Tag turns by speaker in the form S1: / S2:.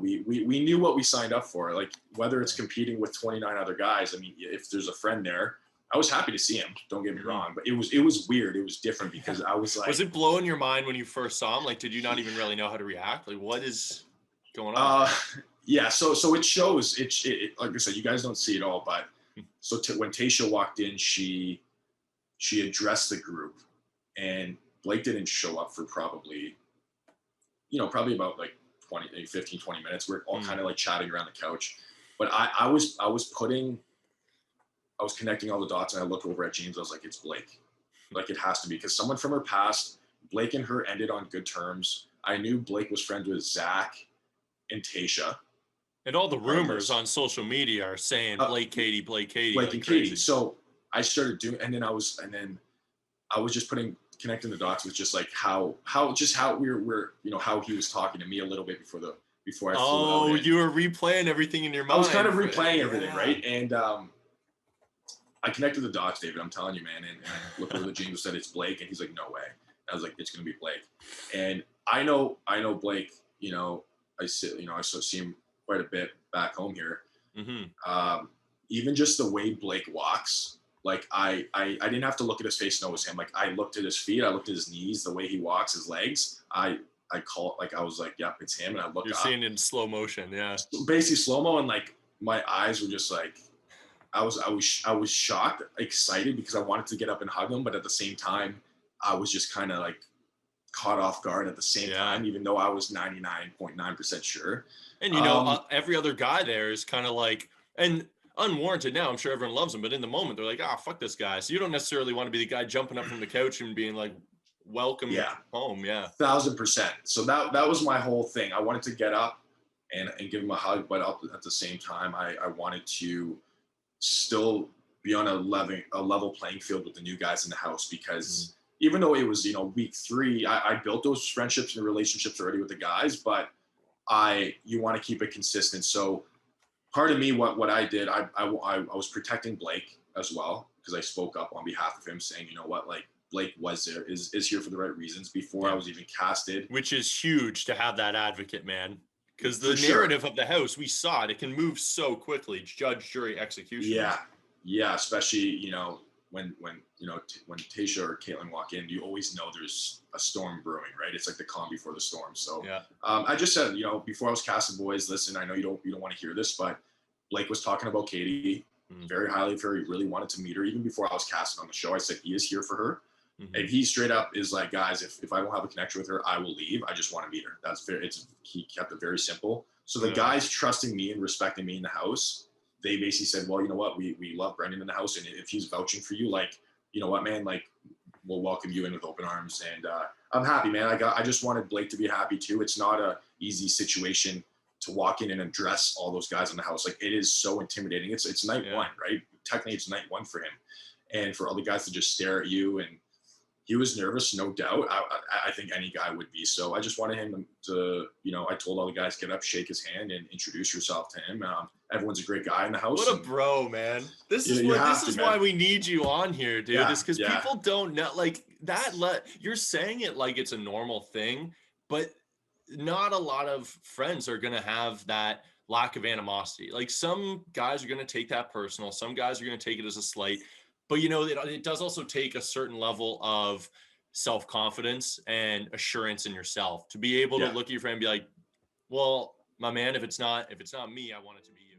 S1: we knew what we signed up for. Like whether it's competing with 29 other guys. I mean, if there's a friend there, I was happy to see him. Don't get me wrong, but it was weird. It was different because I was like,
S2: was it blowing your mind when you first saw him? Like, did you not even really know how to react? Like, what is going on?
S1: Yeah. So it shows. It like I said, you guys don't see it all, but so when Tasha walked in, she addressed the group, and Blake didn't show up for probably about like 15, 20 minutes. We're all kind of like chatting around the couch, but I was connecting all the dots, and I look over at James. I was like, it's Blake. Like it has to be, because someone from her past, Blake and her ended on good terms. I knew Blake was friends with Zach and Tasha.
S2: And all the rumors on social media are saying Blake, Katie,
S1: Blake
S2: like
S1: and
S2: crazy.
S1: Katie. So I started doing, and then I was just connecting the dots with just like how we're how he was talking to me a little bit before I flew out.
S2: Oh, you were replaying everything in your mind.
S1: I was kind of replaying everything, right? And I connected the dots, David. I'm telling you, man. And I looked over the James, said it's Blake, and he's like, no way. I was like, it's gonna be Blake. And I know Blake. I see him quite a bit back home here. Mm-hmm. Even just the way Blake walks, like I didn't have to look at his face to know it was him. Like I looked at his feet, I looked at his knees, the way he walks, his legs. I was like, yep, it's him. And I looked.
S2: You're seeing it in slow motion, yeah.
S1: Basically slow mo, and like my eyes were just like. I was shocked, excited because I wanted to get up and hug him, but at the same time, I was just kind of like caught off guard at the same time, even though I was 99.9% sure.
S2: And every other guy there is kind of like, and unwarranted now, I'm sure everyone loves him, but in the moment they're like, fuck this guy. So you don't necessarily want to be the guy jumping up from the couch and being like, welcome home. Yeah.
S1: 1,000%. So that was my whole thing. I wanted to get up and give him a hug, but at the same time, I wanted to still be on a level playing field with the new guys in the house, because even though it was week 3, I built those friendships and relationships already with the guys, but you want to keep it consistent. So part of me, what I did, I was protecting Blake as well, because I spoke up on behalf of him, saying, you know what, like Blake is here for the right reasons before I was even casted,
S2: which is huge to have that advocate, man. Because the narrative of the house, we saw it. It can move so quickly. Judge, jury, execution.
S1: Yeah. Especially when Tasha or Caitlin walk in, you always know there's a storm brewing, right? It's like the calm before the storm. So I just said, before I was casted, boys, listen, I know you don't want to hear this, but Blake was talking about Katie very highly of her. He really wanted to meet her. Even before I was casted on the show, I said he is here for her. And he straight up is like, guys, if I don't have a connection with her, I will leave. I just want to meet her. He kept it very simple. So the guys trusting me and respecting me in the house, they basically said, well, you know what, we love Brendan in the house, and if he's vouching for you, like, you know what, man, like, we'll welcome you in with open arms. And I'm happy, man. I just wanted Blake to be happy too. It's not a easy situation to walk in and address all those guys in the house. Like, it is so intimidating. It's night one, right? Technically, it's night 1 for him, and for all the guys to just stare at you. And he was nervous, no doubt. I think any guy would be. So I just wanted him to, I told all the guys, get up, shake his hand, and introduce yourself to him. Everyone's a great guy in the house.
S2: What a bro, man. This is why we need you on here, dude. It's because people don't know, like that. You're saying it like it's a normal thing, but not a lot of friends are going to have that lack of animosity. Like some guys are going to take that personal. Some guys are going to take it as a slight. But, it does also take a certain level of self-confidence and assurance in yourself to be able to look at your friend and be like, well, my man, if it's not me, I want it to be you.